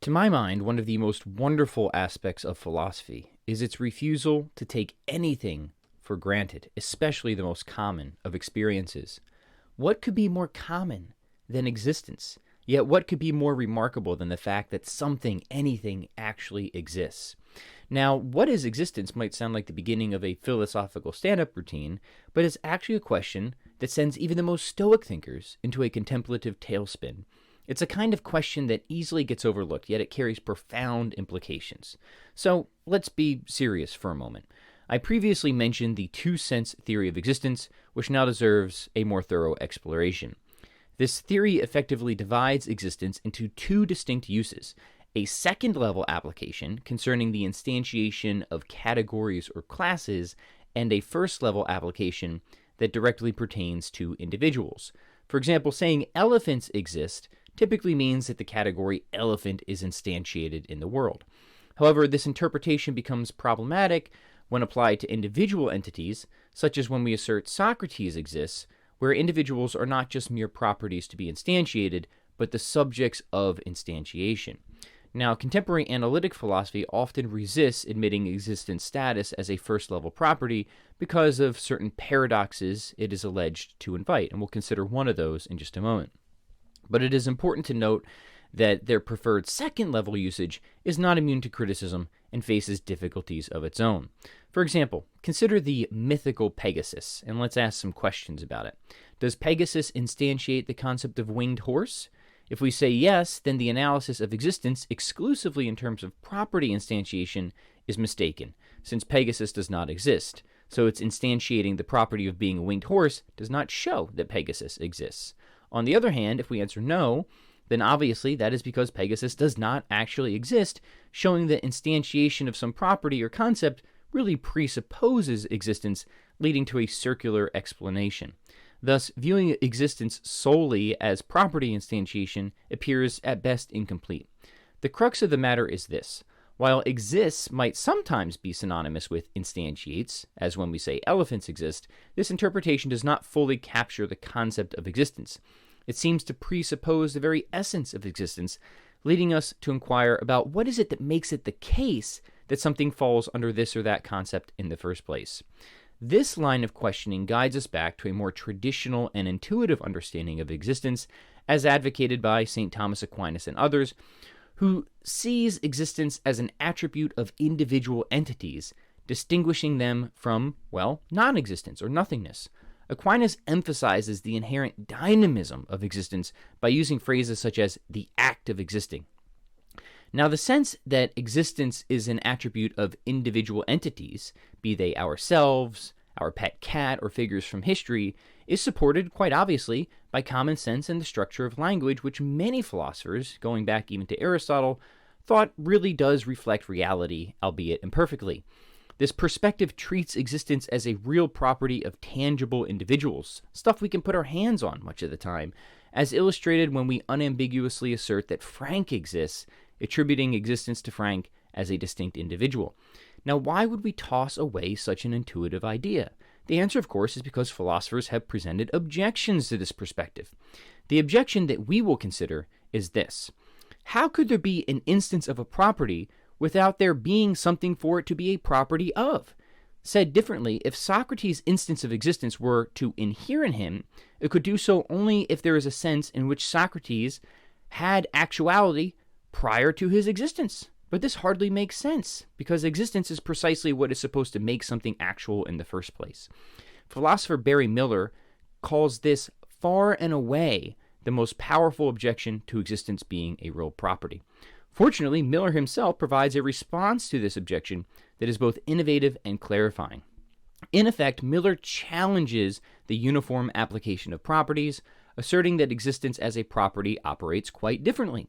To my mind, one of the most wonderful aspects of philosophy is its refusal to take anything for granted, especially the most common of experiences. What could be more common than existence? Yet what could be more remarkable than the fact that something, anything, actually exists? Now, what is existence might sound like the beginning of a philosophical stand-up routine, but it's actually a question that sends even the most stoic thinkers into a contemplative tailspin. It's a kind of question that easily gets overlooked, yet it carries profound implications. So let's be serious for a moment. I previously mentioned the two-sense theory of existence, which now deserves a more thorough exploration. This theory effectively divides existence into two distinct uses: a second-level application concerning the instantiation of categories or classes, and a first-level application that directly pertains to individuals. For example, saying elephants exist typically means that the category elephant is instantiated in the world. However, this interpretation becomes problematic when applied to individual entities, such as when we assert Socrates exists, where individuals are not just mere properties to be instantiated, but the subjects of instantiation. Now, contemporary analytic philosophy often resists admitting existence status as a first-level property because of certain paradoxes it is alleged to invite, and we'll consider one of those in just a moment. But it is important to note that their preferred second-level usage is not immune to criticism and faces difficulties of its own. For example, consider the mythical Pegasus, and let's ask some questions about it. Does Pegasus instantiate the concept of winged horse? If we say yes, then the analysis of existence exclusively in terms of property instantiation is mistaken, since Pegasus does not exist. So its instantiating the property of being a winged horse does not show that Pegasus exists. On the other hand, if we answer no, then obviously that is because Pegasus does not actually exist, showing that instantiation of some property or concept really presupposes existence, leading to a circular explanation. Thus, viewing existence solely as property instantiation appears at best incomplete. The crux of the matter is this: while exists might sometimes be synonymous with instantiates, as when we say elephants exist, this interpretation does not fully capture the concept of existence. It seems to presuppose the very essence of existence, leading us to inquire about what is it that makes it the case that something falls under this or that concept in the first place. This line of questioning guides us back to a more traditional and intuitive understanding of existence, as advocated by St. Thomas Aquinas and others, who sees existence as an attribute of individual entities, distinguishing them from, well, non-existence or nothingness. Aquinas emphasizes the inherent dynamism of existence by using phrases such as the act of existing. Now, the sense that existence is an attribute of individual entities, be they ourselves, our pet cat, or figures from history, is supported, quite obviously, by common sense and the structure of language, which many philosophers, going back even to Aristotle, thought really does reflect reality, albeit imperfectly. This perspective treats existence as a real property of tangible individuals, stuff we can put our hands on much of the time, as illustrated when we unambiguously assert that Frank exists, attributing existence to Frank as a distinct individual. Now, why would we toss away such an intuitive idea? The answer, of course, is because philosophers have presented objections to this perspective. The objection that we will consider is this: how could there be an instance of a property without there being something for it to be a property of? Said differently, if Socrates' instance of existence were to inhere in him, it could do so only if there is a sense in which Socrates had actuality prior to his existence. But this hardly makes sense, because existence is precisely what is supposed to make something actual in the first place. Philosopher Barry Miller calls this far and away the most powerful objection to existence being a real property. Fortunately, Miller himself provides a response to this objection that is both innovative and clarifying. In effect, Miller challenges the uniform application of properties, asserting that existence as a property operates quite differently.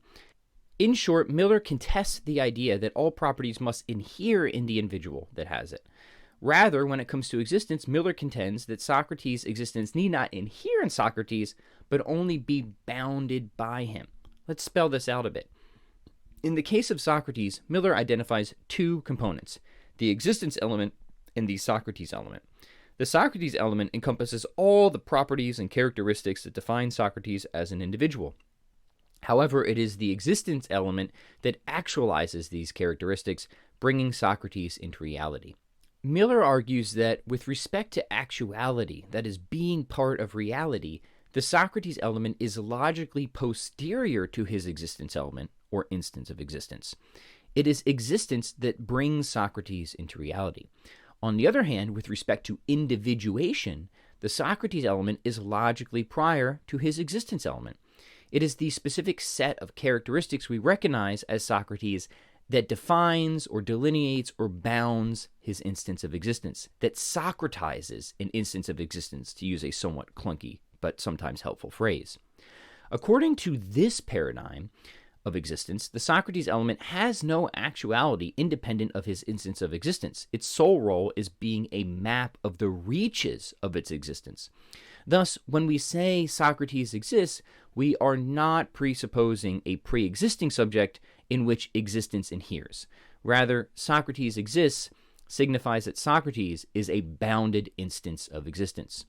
In short, Miller contests the idea that all properties must inhere in the individual that has it. Rather, when it comes to existence, Miller contends that Socrates' existence need not inhere in Socrates, but only be bounded by him. Let's spell this out a bit. In the case of Socrates, Miller identifies two components: the existence element and the Socrates element. The Socrates element encompasses all the properties and characteristics that define Socrates as an individual. However, it is the existence element that actualizes these characteristics, bringing Socrates into reality. Miller argues that with respect to actuality, that is, being part of reality, the Socrates element is logically posterior to his existence element, or instance of existence. It is existence that brings Socrates into reality. On the other hand, with respect to individuation, the Socrates element is logically prior to his existence element. It is the specific set of characteristics we recognize as Socrates that defines or delineates or bounds his instance of existence, that Socratizes an instance of existence, to use a somewhat clunky but sometimes helpful phrase. According to this paradigm of existence, the Socrates element has no actuality independent of his instance of existence. Its sole role is being a map of the reaches of its existence. Thus, when we say Socrates exists, we are not presupposing a pre-existing subject in which existence inheres. Rather, Socrates exists signifies that Socrates is a bounded instance of existence.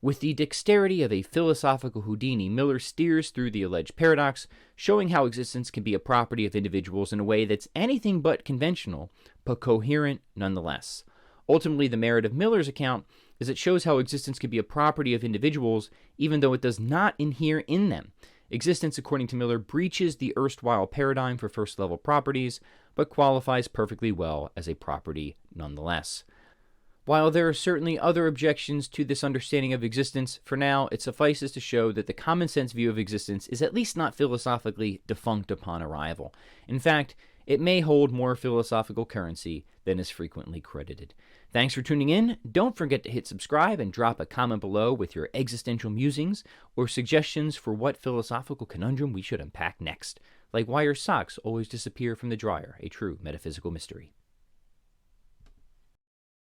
With the dexterity of a philosophical Houdini, Miller steers through the alleged paradox, showing how existence can be a property of individuals in a way that's anything but conventional, but coherent nonetheless. Ultimately, the merit of Miller's account is it shows how existence can be a property of individuals even though it does not inhere in them. Existence, according to Miller, breaches the erstwhile paradigm for first-level properties, but qualifies perfectly well as a property nonetheless. While there are certainly other objections to this understanding of existence, for now it suffices to show that the common sense view of existence is at least not philosophically defunct upon arrival. In fact, it may hold more philosophical currency than is frequently credited. Thanks for tuning in. Don't forget to hit subscribe and drop a comment below with your existential musings or suggestions for what philosophical conundrum we should unpack next, like why your socks always disappear from the dryer, a true metaphysical mystery.